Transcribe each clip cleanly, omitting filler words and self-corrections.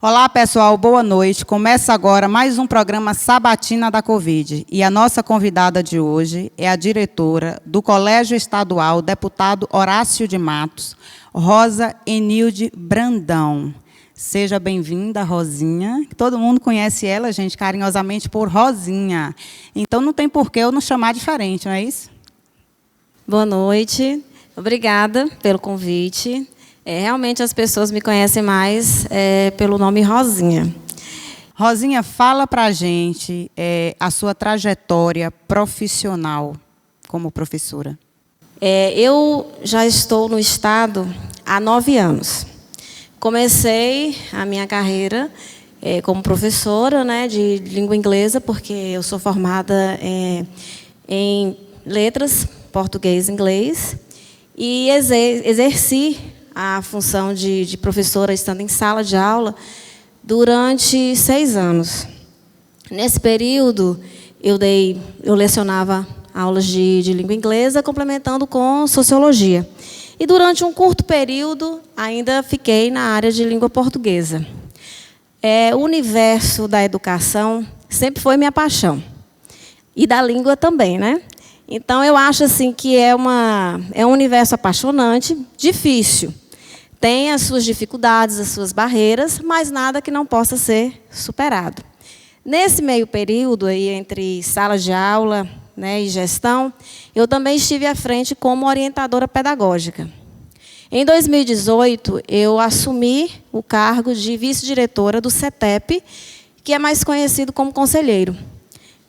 Olá, pessoal, boa noite. Começa agora mais um programa Sabatina da Covid. E a nossa convidada de hoje é a diretora do Colégio Estadual Deputado Horácio de Matos, Rosa Enilde Brandão. Seja bem-vinda, Rosinha. Todo mundo conhece ela, gente, carinhosamente por Rosinha. Então não tem por que eu não chamar diferente, não é isso? Boa noite. Obrigada pelo convite. Realmente as pessoas me conhecem mais pelo nome Rosinha. Rosinha, fala para a gente a sua trajetória profissional como professora. Eu já estou no Estado há 9 anos. Comecei a minha carreira como professora, né, de língua inglesa, porque eu sou formada em letras, português e inglês, e exerci a função de professora estando em sala de aula durante 6 anos. Nesse período, eu lecionava aulas de língua inglesa, complementando com sociologia. E durante um curto período, ainda fiquei na área de língua portuguesa. O universo da educação sempre foi minha paixão. E da língua também, né? Então, eu acho assim, que é um universo apaixonante, difícil. Tem as suas dificuldades, as suas barreiras, mas nada que não possa ser superado. Nesse meio período, aí, entre sala de aula, né, e gestão, eu também estive à frente como orientadora pedagógica. Em 2018, eu assumi o cargo de vice-diretora do CETEP, que é mais conhecido como conselheiro.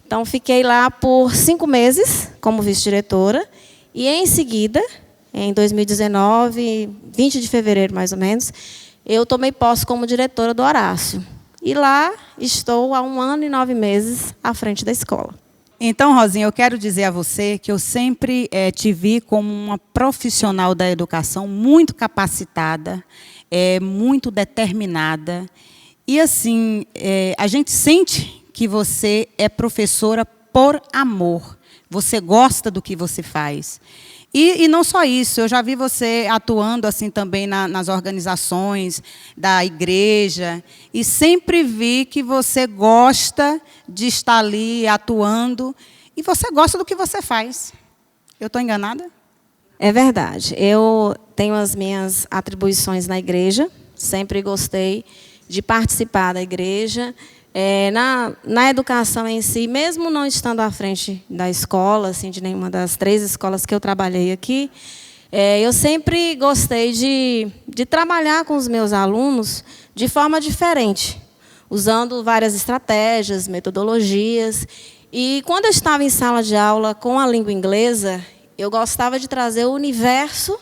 Então, fiquei lá por 5 meses como vice-diretora e, em seguida, em 2019, 20 de fevereiro, mais ou menos, eu tomei posse como diretora do Horácio. E lá estou há 1 ano e 9 meses à frente da escola. Então, Rosinha, eu quero dizer a você que eu sempre te vi como uma profissional da educação muito capacitada, muito determinada. E, assim, a gente sente que você é professora por amor. Você gosta do que você faz. E não só isso, eu já vi você atuando assim também nas organizações da igreja, e sempre vi que você gosta de estar ali atuando, e você gosta do que você faz. Eu estou enganada? É verdade. Eu tenho as minhas atribuições na igreja, sempre gostei de participar da igreja. Na educação em si, mesmo não estando à frente da escola, assim, de nenhuma das 3 escolas que eu trabalhei aqui, eu sempre gostei de trabalhar com os meus alunos de forma diferente, usando várias estratégias, metodologias. E quando eu estava em sala de aula com a língua inglesa, eu gostava de trazer o universo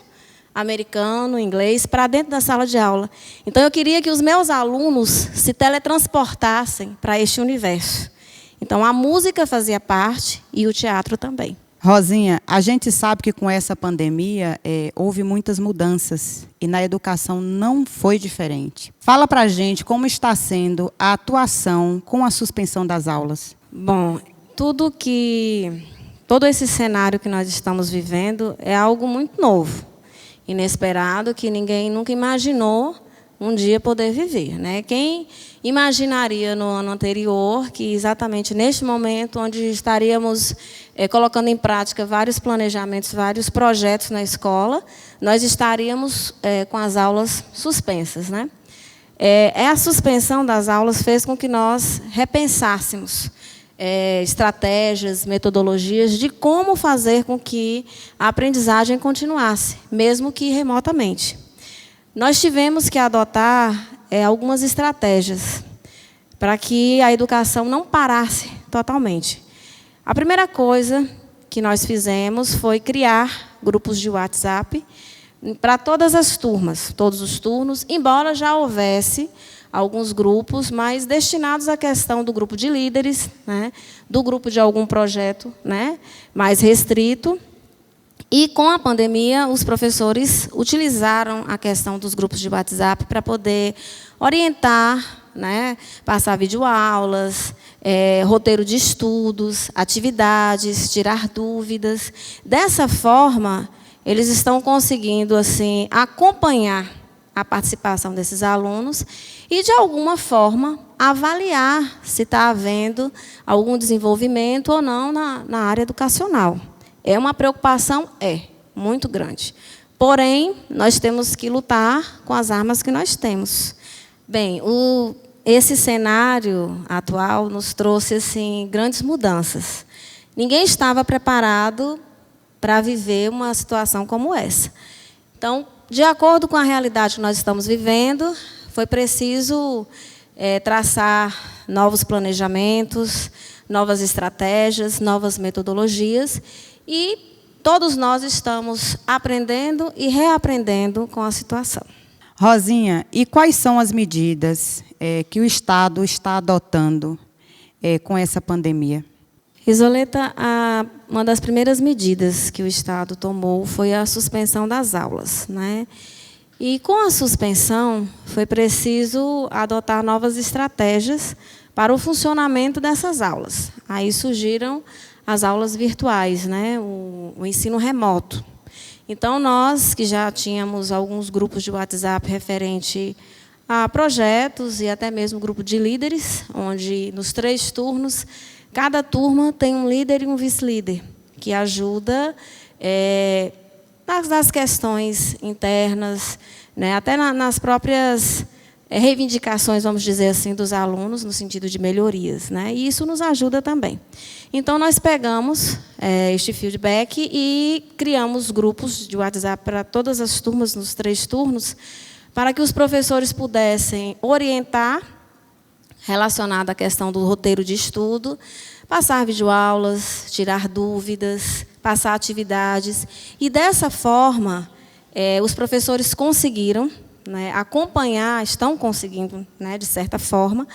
americano, inglês, para dentro da sala de aula. Então, eu queria que os meus alunos se teletransportassem para este universo. Então, a música fazia parte e o teatro também. Rosinha, a gente sabe que com essa pandemia houve muitas mudanças e na educação não foi diferente. Fala para a gente como está sendo a atuação com a suspensão das aulas. Bom, todo esse cenário que nós estamos vivendo é algo muito novo, inesperado, que ninguém nunca imaginou um dia poder viver, né? Quem imaginaria no ano anterior que exatamente neste momento, onde estaríamos colocando em prática vários planejamentos, vários projetos na escola, nós estaríamos com as aulas suspensas, né? A suspensão das aulas fez com que nós repensássemos estratégias, metodologias de como fazer com que a aprendizagem continuasse, mesmo que remotamente. Nós tivemos que adotar algumas estratégias para que a educação não parasse totalmente. A primeira coisa que nós fizemos foi criar grupos de WhatsApp para todas as turmas, todos os turnos, embora já houvesse alguns grupos, mas destinados à questão do grupo de líderes, né, do grupo de algum projeto, né, mais restrito. E, com a pandemia, os professores utilizaram a questão dos grupos de WhatsApp para poder orientar, né, passar videoaulas, roteiro de estudos, atividades, tirar dúvidas. Dessa forma, eles estão conseguindo assim acompanhar a participação desses alunos e, de alguma forma, avaliar se está havendo algum desenvolvimento ou não na área educacional. É uma preocupação? É, muito grande. Porém, nós temos que lutar com as armas que nós temos. Bem, esse cenário atual nos trouxe assim, grandes mudanças. Ninguém estava preparado para viver uma situação como essa. Então, de acordo com a realidade que nós estamos vivendo, foi preciso traçar novos planejamentos, novas estratégias, novas metodologias, e todos nós estamos aprendendo e reaprendendo com a situação. Rosinha, e quais são as medidas que o Estado está adotando com essa pandemia? Isoleta, uma das primeiras medidas que o Estado tomou foi a suspensão das aulas, né? E com a suspensão foi preciso adotar novas estratégias para o funcionamento dessas aulas. Aí surgiram as aulas virtuais, né? O ensino remoto. Então, nós, que já tínhamos alguns grupos de WhatsApp referente a projetos e até mesmo grupo de líderes, onde nos 3 turnos, cada turma tem um líder e um vice-líder, que ajuda nas questões internas, né, até nas próprias reivindicações, vamos dizer assim, dos alunos, no sentido de melhorias, né, e isso nos ajuda também. Então, nós pegamos este feedback e criamos grupos de WhatsApp para todas as turmas, nos 3 turnos, para que os professores pudessem orientar relacionado à questão do roteiro de estudo, passar videoaulas, tirar dúvidas, passar atividades. E, dessa forma, os professores conseguiram, né, acompanhar, estão conseguindo, né, de certa forma,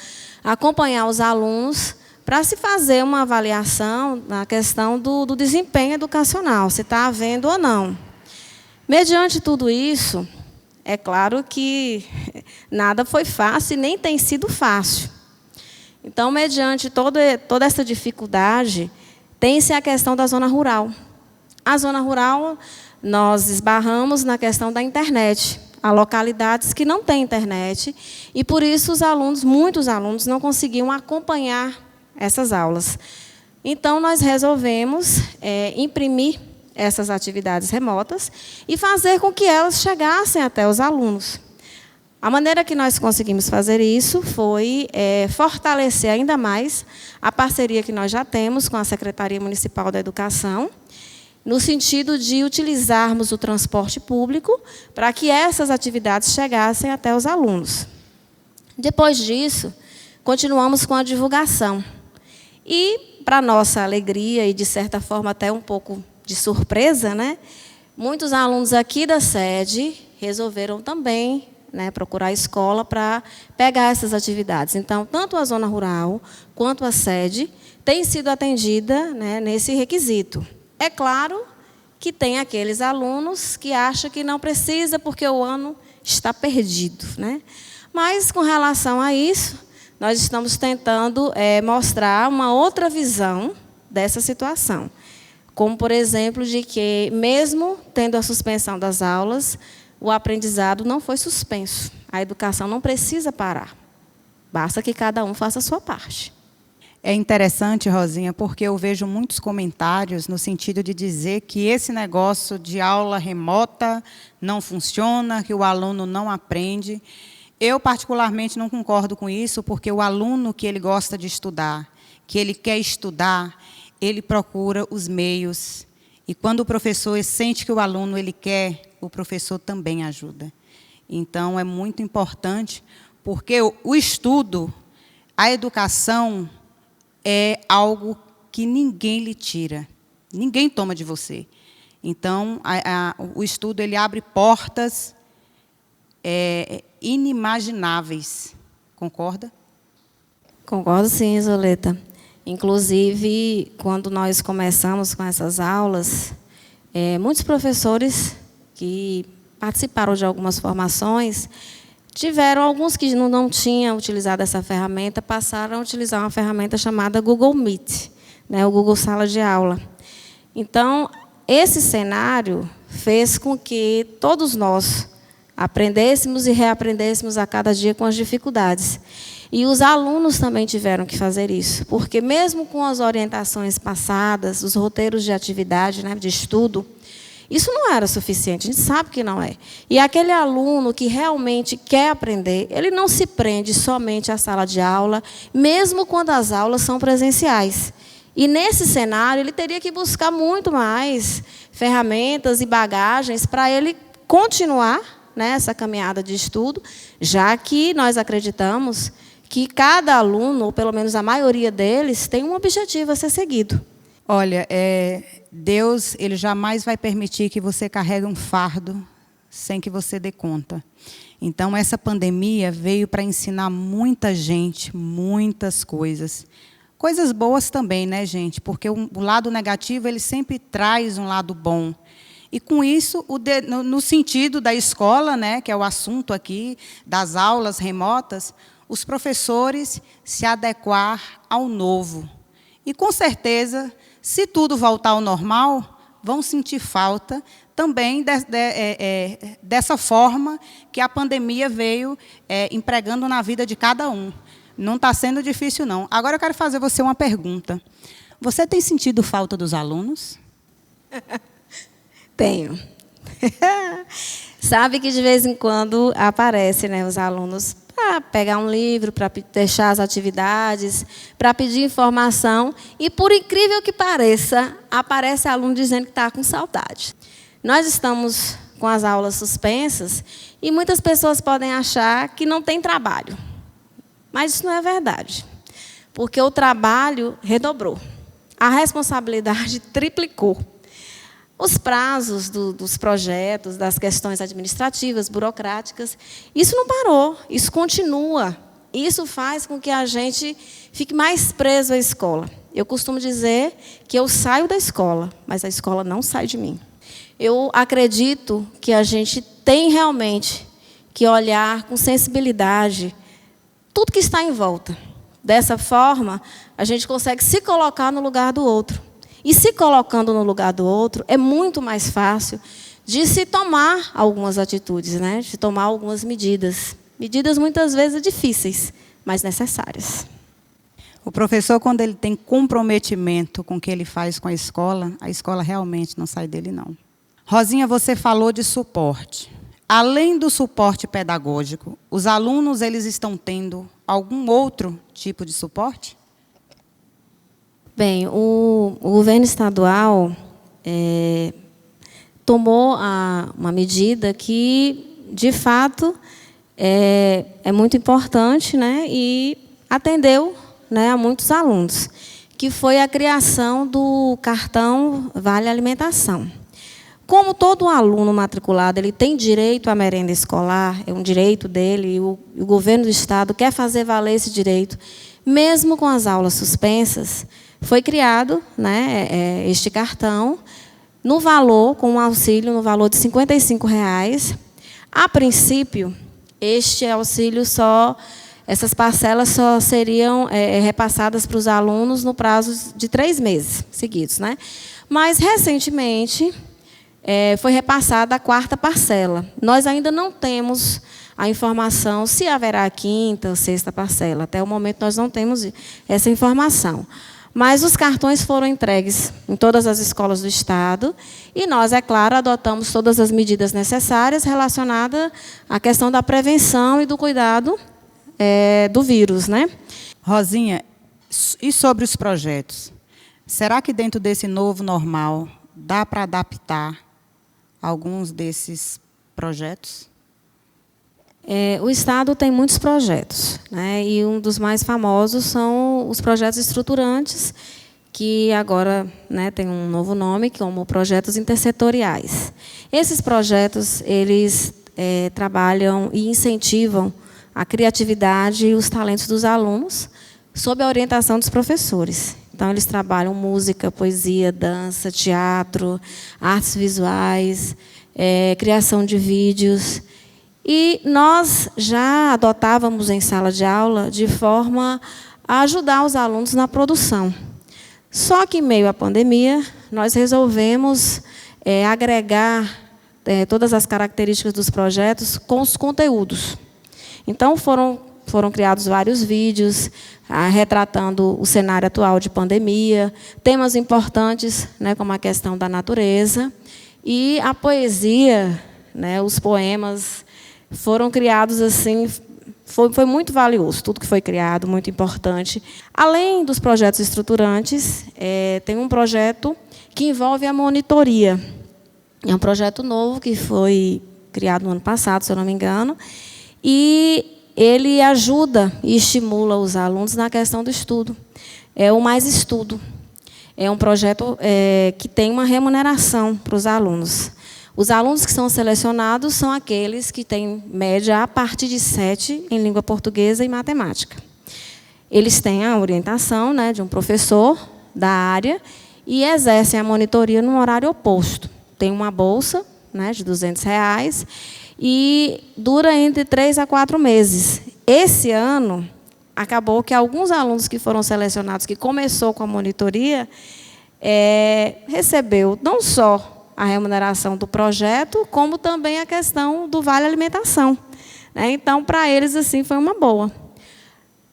acompanhar os alunos para se fazer uma avaliação na questão do desempenho educacional, se está havendo ou não. Mediante tudo isso, é claro que nada foi fácil e nem tem sido fácil. Então, mediante toda essa dificuldade, tem-se a questão da zona rural. A zona rural, nós esbarramos na questão da internet. Há localidades que não têm internet e, por isso, muitos alunos não conseguiam acompanhar essas aulas. Então, nós resolvemos imprimir essas atividades remotas e fazer com que elas chegassem até os alunos. A maneira que nós conseguimos fazer isso foi fortalecer ainda mais a parceria que nós já temos com a Secretaria Municipal da Educação, no sentido de utilizarmos o transporte público para que essas atividades chegassem até os alunos. Depois disso, continuamos com a divulgação. E, para nossa alegria e, de certa forma, até um pouco de surpresa, né, muitos alunos aqui da sede resolveram também, né, procurar a escola para pegar essas atividades. Então, tanto a zona rural quanto a sede tem sido atendida, né, nesse requisito. É claro que tem aqueles alunos que acham que não precisa porque o ano está perdido, né? Mas, com relação a isso, nós estamos tentando mostrar uma outra visão dessa situação. Como, por exemplo, de que, mesmo tendo a suspensão das aulas, o aprendizado não foi suspenso. A educação não precisa parar. Basta que cada um faça a sua parte. É interessante, Rosinha, porque eu vejo muitos comentários no sentido de dizer que esse negócio de aula remota não funciona, que o aluno não aprende. Eu, particularmente, não concordo com isso, porque o aluno que ele gosta de estudar, que ele quer estudar, ele procura os meios. E quando o professor sente que o aluno ele quer, o professor também ajuda. Então, é muito importante, porque o estudo, a educação, é algo que ninguém lhe tira, ninguém toma de você. Então, o estudo ele abre portas inimagináveis. Concorda? Concordo, sim, Isoleta. Inclusive, quando nós começamos com essas aulas, muitos professores que participaram de algumas formações, tiveram alguns que não tinham utilizado essa ferramenta, passaram a utilizar uma ferramenta chamada Google Meet, né, o Google Sala de Aula. Então, esse cenário fez com que todos nós aprendêssemos e reaprendêssemos a cada dia com as dificuldades. E os alunos também tiveram que fazer isso, porque mesmo com as orientações passadas, os roteiros de atividade, né, de estudo, isso não era suficiente, a gente sabe que não é. E aquele aluno que realmente quer aprender, ele não se prende somente à sala de aula, mesmo quando as aulas são presenciais. E nesse cenário, ele teria que buscar muito mais ferramentas e bagagens para ele continuar, né, essa caminhada de estudo, já que nós acreditamos que cada aluno, ou pelo menos a maioria deles, tem um objetivo a ser seguido. Olha, Deus, Ele jamais vai permitir que você carregue um fardo sem que você dê conta. Então, essa pandemia veio para ensinar muita gente, muitas coisas. Coisas boas também, né, gente? Porque o lado negativo, ele sempre traz um lado bom. E, com isso, no sentido da escola, né, que é o assunto aqui, das aulas remotas, os professores se adequar ao novo. E, com certeza, se tudo voltar ao normal, vão sentir falta também dessa forma que a pandemia veio empregando na vida de cada um. Não está sendo difícil, não. Agora eu quero fazer você uma pergunta. Você tem sentido falta dos alunos? Tenho. Sabe que de vez em quando aparecem, né, os alunos para pegar um livro, para deixar as atividades, para pedir informação. E, por incrível que pareça, aparece aluno dizendo que está com saudade. Nós estamos com as aulas suspensas e muitas pessoas podem achar que não tem trabalho. Mas isso não é verdade, porque o trabalho redobrou. A responsabilidade triplicou. Os prazos dos projetos, das questões administrativas, burocráticas, isso não parou, isso continua. Isso faz com que a gente fique mais preso à escola. Eu costumo dizer que eu saio da escola, mas a escola não sai de mim. Eu acredito que a gente tem realmente que olhar com sensibilidade tudo que está em volta. Dessa forma, a gente consegue se colocar no lugar do outro. E se colocando no lugar do outro, é muito mais fácil de se tomar algumas atitudes, né? De tomar algumas medidas. Medidas muitas vezes difíceis, mas necessárias. O professor, quando ele tem comprometimento com o que ele faz com a escola realmente não sai dele, não. Rosinha, você falou de suporte. Além do suporte pedagógico, os alunos eles estão tendo algum outro tipo de suporte? Bem, o governo estadual tomou uma medida que, de fato, é muito importante, né, e atendeu, né, a muitos alunos, que foi a criação do cartão Vale Alimentação. Como todo aluno matriculado ele tem direito à merenda escolar, é um direito dele, e o governo do estado quer fazer valer esse direito, mesmo com as aulas suspensas, foi criado, né, este cartão, no valor, com um auxílio no valor de R$ 55,00. A princípio, este auxílio essas parcelas só seriam repassadas para os alunos no prazo de 3 meses seguidos, né? Mas, recentemente, foi repassada a 4ª parcela. Nós ainda não temos a informação se haverá a 5ª ou 6ª parcela. Até o momento, nós não temos essa informação. Mas os cartões foram entregues em todas as escolas do estado e nós, é claro, adotamos todas as medidas necessárias relacionadas à questão da prevenção e do cuidado do vírus, né? Rosinha, e sobre os projetos? Será que dentro desse novo normal dá para adaptar alguns desses projetos? O Estado tem muitos projetos, né? E um dos mais famosos são os projetos estruturantes, que agora, né, tem um novo nome, como projetos intersetoriais. Esses projetos eles trabalham e incentivam a criatividade e os talentos dos alunos, sob a orientação dos professores. Então, eles trabalham música, poesia, dança, teatro, artes visuais, criação de vídeos. E nós já adotávamos em sala de aula de forma a ajudar os alunos na produção. Só que, em meio à pandemia, nós resolvemos agregar todas as características dos projetos com os conteúdos. Então, foram criados vários vídeos retratando o cenário atual de pandemia, temas importantes, né, como a questão da natureza, e a poesia, né, os poemas foram criados assim, foi muito valioso, tudo que foi criado, muito importante. Além dos projetos estruturantes, tem um projeto que envolve a monitoria. É um projeto novo que foi criado no ano passado, se eu não me engano, e ele ajuda e estimula os alunos na questão do estudo. É o Mais Estudo. É um projeto que tem uma remuneração para os alunos. Os alunos que são selecionados são aqueles que têm média a partir de 7 em língua portuguesa e matemática. Eles têm a orientação, né, de um professor da área e exercem a monitoria num horário oposto. Tem uma bolsa, né, de R$200 e dura entre 3 a 4 meses. Esse ano, acabou que alguns alunos que foram selecionados, que começou com a monitoria, recebeu não só a remuneração do projeto, como também a questão do vale alimentação. Então, para eles, assim, foi uma boa.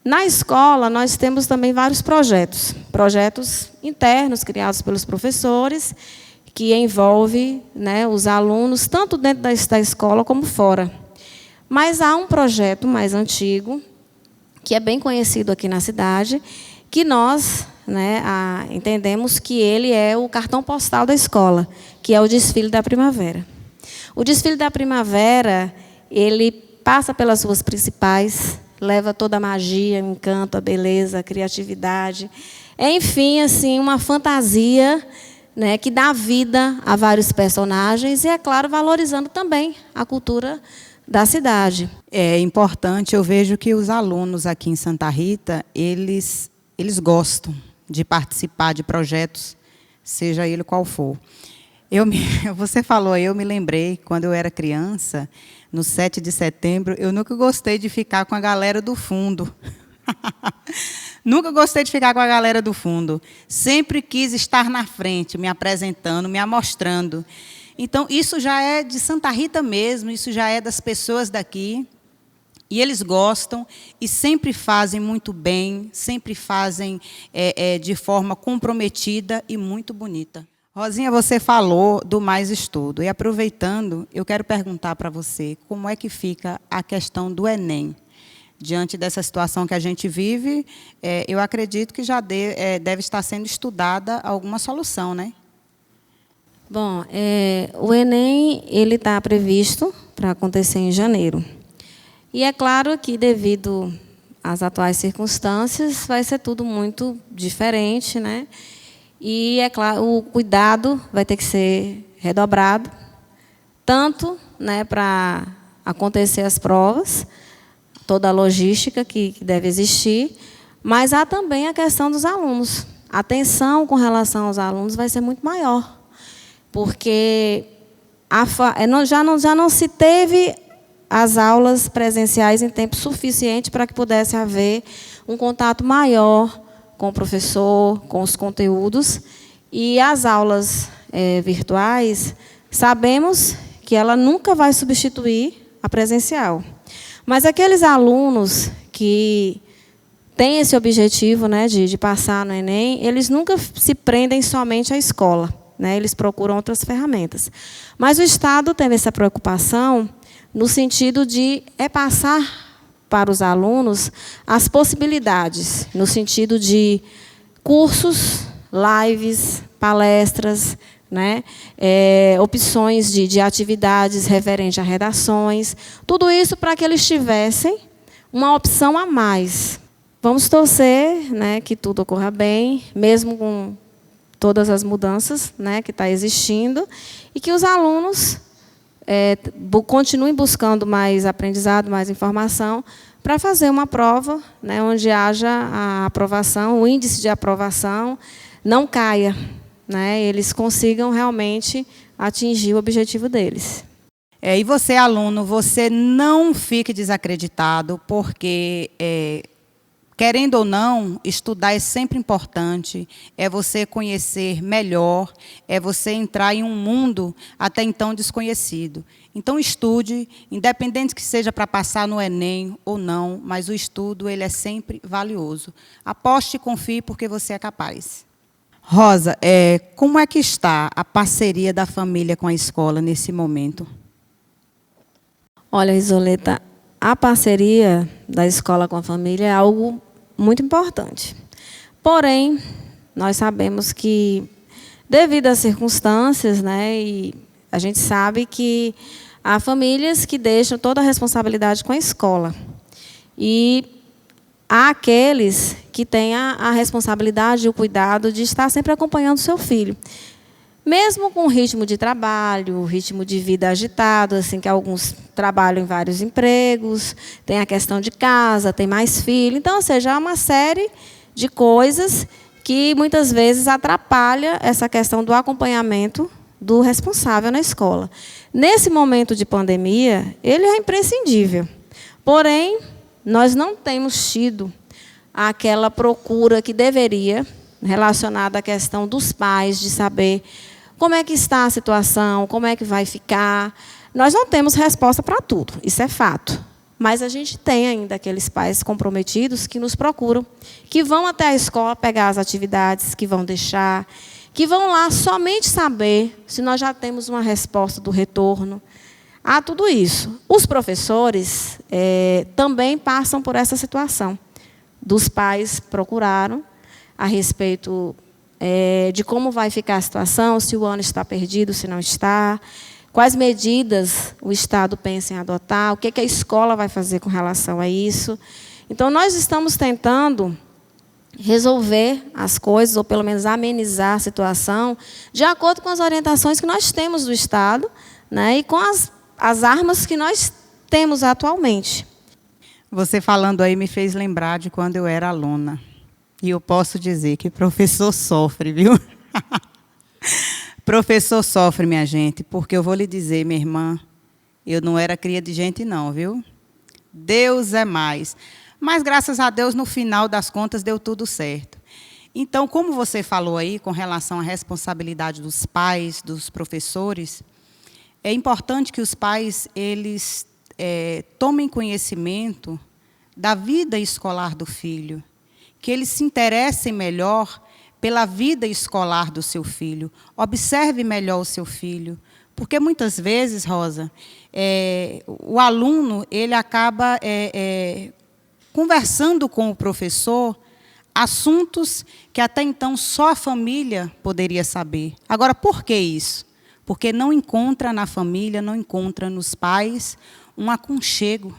Na escola, nós temos também vários projetos internos criados pelos professores, que envolve, né, os alunos, tanto dentro da escola como fora. Mas há um projeto mais antigo, que é bem conhecido aqui na cidade, que nós, né, entendemos que ele é o cartão postal da escola, que é o Desfile da Primavera. O Desfile da Primavera, ele passa pelas ruas principais, leva toda a magia, o encanto, a beleza, a criatividade. Enfim, assim, uma fantasia, né, que dá vida a vários personagens e, é claro, valorizando também a cultura da cidade. É importante, eu vejo que os alunos aqui em Santa Rita, eles gostam de participar de projetos, seja ele qual for. Você falou, eu me lembrei, quando eu era criança, no 7 de setembro, eu nunca gostei de ficar com a galera do fundo. Nunca gostei de ficar com a galera do fundo. Sempre quis estar na frente, me apresentando, me amostrando. Então, isso já é de Santa Rita mesmo, isso já é das pessoas daqui. E eles gostam e sempre fazem muito bem, sempre fazem de forma comprometida e muito bonita. Rosinha, você falou do Mais Estudo. E, aproveitando, eu quero perguntar para você como é que fica a questão do Enem. Diante dessa situação que a gente vive, eu acredito que já deve estar sendo estudada alguma solução, né? Bom, o Enem ele está previsto para acontecer em janeiro. E é claro que, devido às atuais circunstâncias, vai ser tudo muito diferente, né? E, é claro, o cuidado vai ter que ser redobrado, tanto, né, para acontecer as provas, toda a logística que deve existir, mas há também a questão dos alunos. A atenção com relação aos alunos vai ser muito maior, porque já não se teve as aulas presenciais em tempo suficiente para que pudesse haver um contato maior com o professor, com os conteúdos. E as aulas virtuais, sabemos que ela nunca vai substituir a presencial. Mas aqueles alunos que têm esse objetivo, né, de passar no Enem, eles nunca se prendem somente à escola, né, eles procuram outras ferramentas. Mas o Estado tem essa preocupação no sentido de passar para os alunos as possibilidades, no sentido de cursos, lives, palestras, né, opções de atividades referentes a redações, tudo isso para que eles tivessem uma opção a mais. Vamos torcer, né, que tudo ocorra bem, mesmo com todas as mudanças, né, que está existindo, e que os alunos continuem buscando mais aprendizado, mais informação, para fazer uma prova, né, onde haja a aprovação, o índice de aprovação não caia, né, eles consigam realmente atingir o objetivo deles. E você, aluno, você não fique desacreditado, porque Querendo ou não, estudar é sempre importante, é você conhecer melhor, é você entrar em um mundo até então desconhecido. Então, estude, independente que seja para passar no Enem ou não, mas o estudo ele é sempre valioso. Aposte e confie porque você é capaz. Rosa, como é que está a parceria da família com a escola nesse momento? Olha, Isoleta, a parceria da escola com a família é algo muito importante. Porém, nós sabemos que, devido às circunstâncias, né, e a gente sabe que há famílias que deixam toda a responsabilidade com a escola. E há aqueles que têm a responsabilidade e o cuidado de estar sempre acompanhando o seu filho. Mesmo com o ritmo de trabalho, o ritmo de vida agitado, assim, que alguns trabalham em vários empregos, tem a questão de casa, tem mais filho. Então, ou seja, há uma série de coisas que muitas vezes atrapalha essa questão do acompanhamento do responsável na escola. Nesse momento de pandemia, ele é imprescindível. Porém, nós não temos tido aquela procura que deveria, relacionada à questão dos pais, de saber como é que está a situação, como é que vai ficar. Nós não temos resposta para tudo, isso é fato. Mas a gente tem ainda aqueles pais comprometidos que nos procuram, que vão até a escola pegar as atividades, que vão deixar, que vão lá somente saber se nós já temos uma resposta do retorno. Há tudo isso. Os professores também passam por essa situação. Dos pais procuraram a respeito de como vai ficar a situação, se o ano está perdido, se não está, quais medidas o Estado pensa em adotar, o que a escola vai fazer com relação a isso. Então, nós estamos tentando resolver as coisas, ou pelo menos amenizar a situação, de acordo com as orientações que nós temos do Estado, né, e com as armas que nós temos atualmente. Você falando aí me fez lembrar de quando eu era aluna. E eu posso dizer que professor sofre, viu? Professor sofre, minha gente, porque eu vou lhe dizer, minha irmã, eu não era cria de gente não, viu? Deus é mais. Mas, graças a Deus, no final das contas, deu tudo certo. Então, como você falou aí, com relação à responsabilidade dos pais, dos professores, é importante que os pais eles tomem conhecimento da vida escolar do filho, que eles se interessem melhor pela vida escolar do seu filho, observe melhor o seu filho, porque muitas vezes, Rosa, o aluno ele acaba conversando com o professor assuntos que até então só a família poderia saber. Agora, por que isso? Porque não encontra na família, não encontra nos pais um aconchego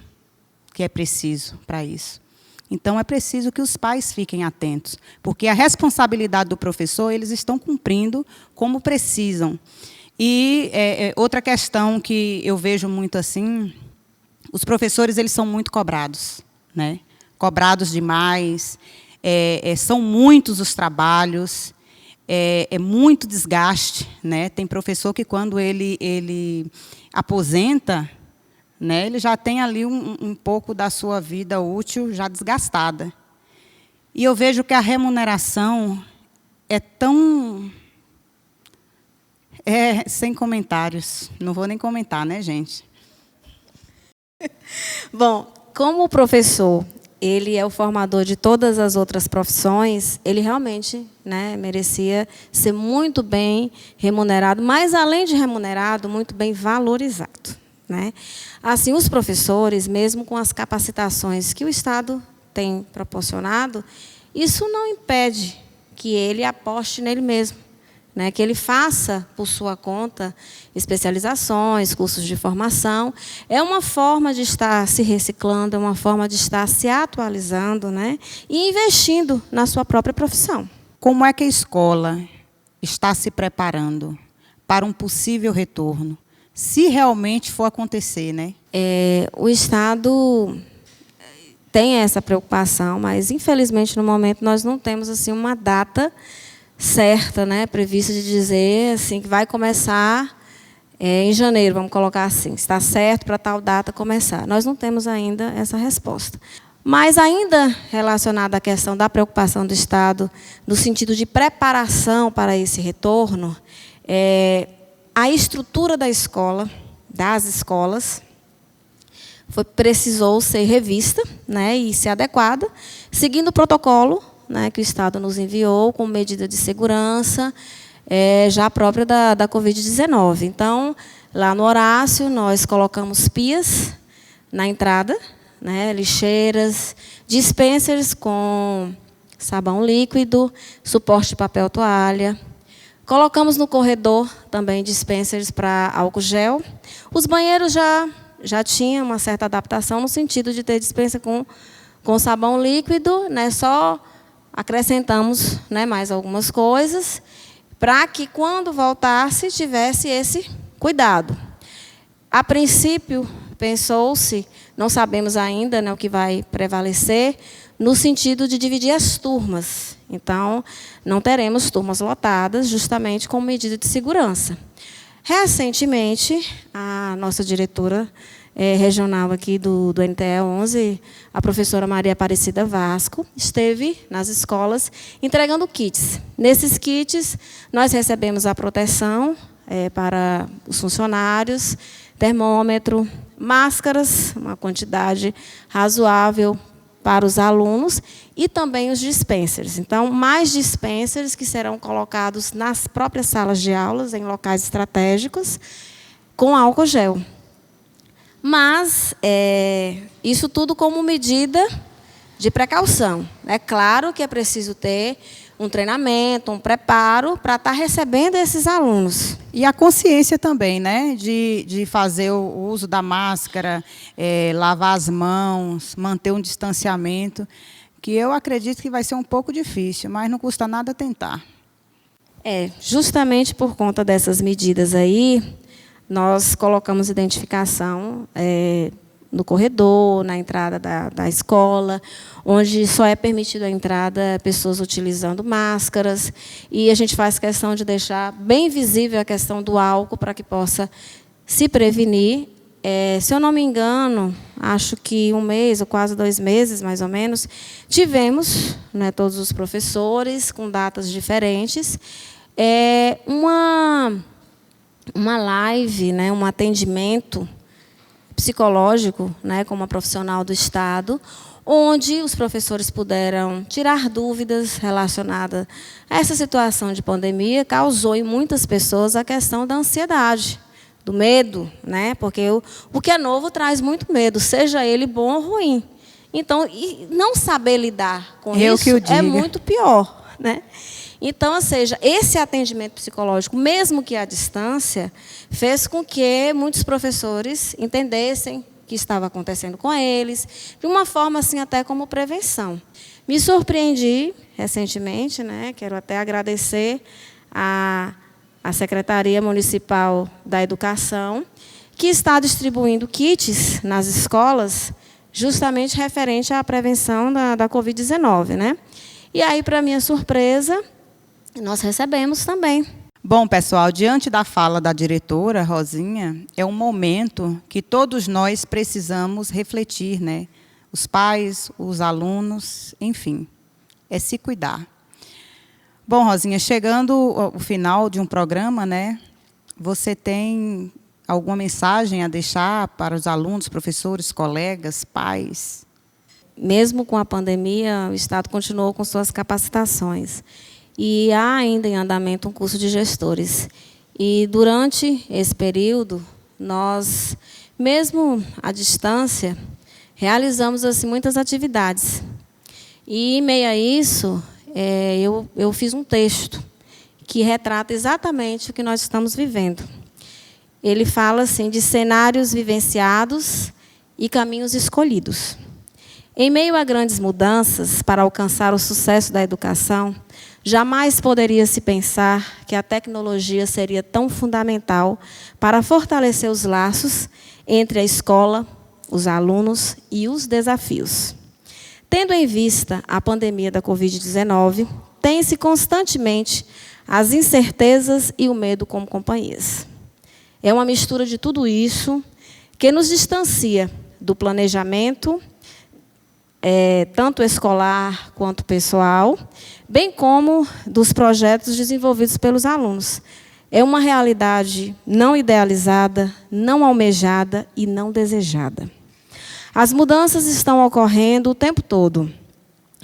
que é preciso para isso. Então, é preciso que os pais fiquem atentos, porque a responsabilidade do professor, eles estão cumprindo como precisam. E outra questão que eu vejo muito assim, os professores eles são muito cobrados, né? Cobrados demais, são muitos os trabalhos, é muito desgaste, né? Tem professor que, quando ele aposenta, né, ele já tem ali um pouco da sua vida útil já desgastada. E eu vejo que a remuneração é tão... sem comentários. Não vou nem comentar, né, gente? Bom, como o professor ele é o formador de todas as outras profissões, ele realmente, né, merecia ser muito bem remunerado, mas, além de remunerado, muito bem valorizado. Né? Assim, os professores, mesmo com as capacitações que o Estado tem proporcionado, isso não impede que ele aposte nele mesmo, né? Que ele faça, por sua conta, especializações, cursos de formação. É uma forma de estar se reciclando, é uma forma de estar se atualizando, né? E investindo na sua própria profissão. Como é que a escola está se preparando para um possível retorno? Se realmente for acontecer, né? O Estado tem essa preocupação, mas, infelizmente, no momento, nós não temos assim, uma data certa, né, prevista de dizer assim, que vai começar em janeiro, vamos colocar assim, está certo para tal data começar. Nós não temos ainda essa resposta. Mas ainda relacionado à questão da preocupação do Estado, no sentido de preparação para esse retorno, a estrutura da escola, das escolas, precisou ser revista, né, e ser adequada, seguindo o protocolo, né, que o Estado nos enviou, com medida de segurança, já própria da Covid-19. Então, lá no Horácio, nós colocamos pias na entrada, né, lixeiras, dispensers com sabão líquido, suporte de papel toalha. Colocamos no corredor também dispensers para álcool gel. Os banheiros já tinham uma certa adaptação no sentido de ter dispensa com sabão líquido, né, só acrescentamos, né, mais algumas coisas, para que, quando voltasse, tivesse esse cuidado. A princípio, pensou-se, não sabemos ainda, né, o que vai prevalecer, no sentido de dividir as turmas. Então, não teremos turmas lotadas, justamente como medida de segurança. Recentemente, a nossa diretora regional aqui do NTE 11, a professora Maria Aparecida Vasco, esteve nas escolas entregando kits. Nesses kits, nós recebemos a proteção para os funcionários, termômetro, máscaras, uma quantidade razoável para os alunos, e também os dispensers. Então, mais dispensers que serão colocados nas próprias salas de aulas, em locais estratégicos, com álcool gel. Mas, isso tudo como medida de precaução. É claro que é preciso ter um treinamento, um preparo para estar recebendo esses alunos. E a consciência também, né, de fazer o uso da máscara, lavar as mãos, manter um distanciamento, que eu acredito que vai ser um pouco difícil, mas não custa nada tentar. Justamente por conta dessas medidas aí, nós colocamos identificação no corredor, na entrada da escola, onde só é permitido a entrada pessoas utilizando máscaras, e a gente faz questão de deixar bem visível a questão do álcool para que possa se prevenir. Se eu não me engano, acho que 1 mês ou quase 2 meses, mais ou menos, tivemos, né, todos os professores, com datas diferentes, uma live, né, um atendimento psicológico, né, com uma profissional do Estado, onde os professores puderam tirar dúvidas relacionadas a essa situação de pandemia. Causou em muitas pessoas a questão da ansiedade, do medo, né, porque o que é novo traz muito medo, seja ele bom ou ruim. Então, e não saber lidar com isso é muito pior, né? Então, ou seja, esse atendimento psicológico, mesmo que à distância, fez com que muitos professores entendessem o que estava acontecendo com eles, de uma forma assim até como prevenção. Me surpreendi recentemente, né, quero até agradecer à Secretaria Municipal da Educação, que está distribuindo kits nas escolas, justamente referente à prevenção da Covid-19, né? E aí, para minha surpresa, nós recebemos também. Bom, pessoal, diante da fala da diretora, Rosinha, é um momento que todos nós precisamos refletir, né? Os pais, os alunos, enfim, é se cuidar. Bom, Rosinha, chegando ao final de um programa, né? Você tem alguma mensagem a deixar para os alunos, professores, colegas, pais? Mesmo com a pandemia, o Estado continuou com suas capacitações. E há ainda em andamento um curso de gestores. E, durante esse período, nós, mesmo à distância, realizamos assim, muitas atividades. E, em meio a isso, eu fiz um texto que retrata exatamente o que nós estamos vivendo. Ele fala assim, de cenários vivenciados e caminhos escolhidos. Em meio a grandes mudanças para alcançar o sucesso da educação, jamais poderia se pensar que a tecnologia seria tão fundamental para fortalecer os laços entre a escola, os alunos e os desafios. Tendo em vista a pandemia da Covid-19, tem-se constantemente as incertezas e o medo como companhias. É uma mistura de tudo isso que nos distancia do planejamento tanto escolar quanto pessoal, bem como dos projetos desenvolvidos pelos alunos. É uma realidade não idealizada, não almejada e não desejada. As mudanças estão ocorrendo o tempo todo.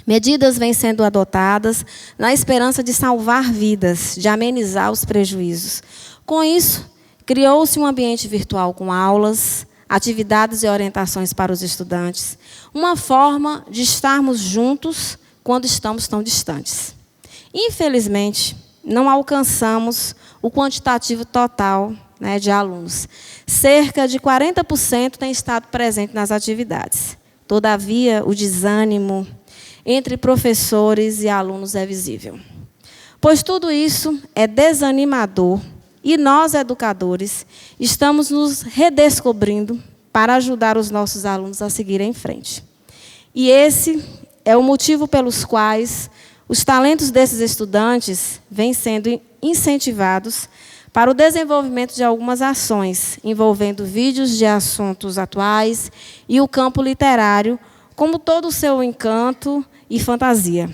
Medidas vêm sendo adotadas na esperança de salvar vidas, de amenizar os prejuízos. Com isso, criou-se um ambiente virtual com aulas, atividades e orientações para os estudantes, uma forma de estarmos juntos quando estamos tão distantes. Infelizmente, não alcançamos o quantitativo total, né, de alunos. Cerca de 40% têm estado presente nas atividades. Todavia, o desânimo entre professores e alunos é visível. Pois tudo isso é desanimador e nós, educadores, estamos nos redescobrindo para ajudar os nossos alunos a seguirem em frente. E esse é o motivo pelos quais os talentos desses estudantes vêm sendo incentivados para o desenvolvimento de algumas ações, envolvendo vídeos de assuntos atuais e o campo literário, como todo o seu encanto e fantasia.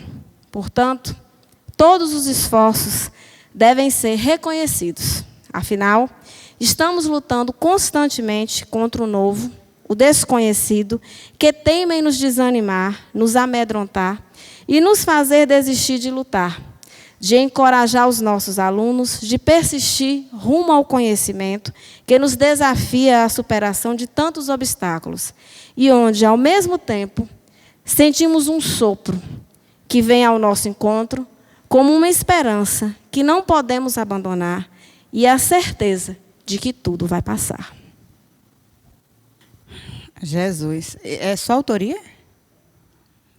Portanto, todos os esforços devem ser reconhecidos. Afinal, estamos lutando constantemente contra o novo, o desconhecido, que teima em nos desanimar, nos amedrontar e nos fazer desistir de lutar, de encorajar os nossos alunos, de persistir rumo ao conhecimento, que nos desafia à superação de tantos obstáculos, e onde, ao mesmo tempo, sentimos um sopro que vem ao nosso encontro como uma esperança que não podemos abandonar e a certeza de que tudo vai passar. Jesus, é sua autoria?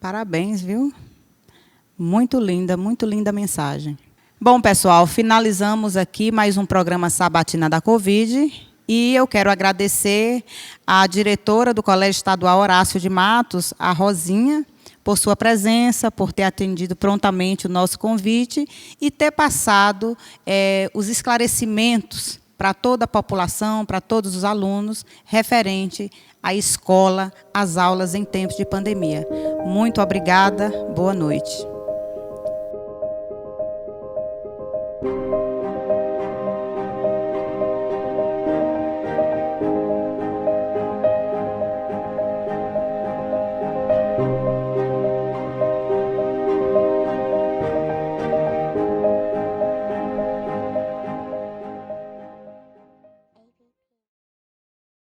Parabéns, viu? Muito linda a mensagem. Bom, pessoal, finalizamos aqui mais um programa Sabatina da Covid e eu quero agradecer à diretora do Colégio Estadual Horácio de Matos, a Rosinha, por sua presença, por ter atendido prontamente o nosso convite e ter passado os esclarecimentos para toda a população, para todos os alunos, referente à escola, às aulas em tempos de pandemia. Muito obrigada, boa noite.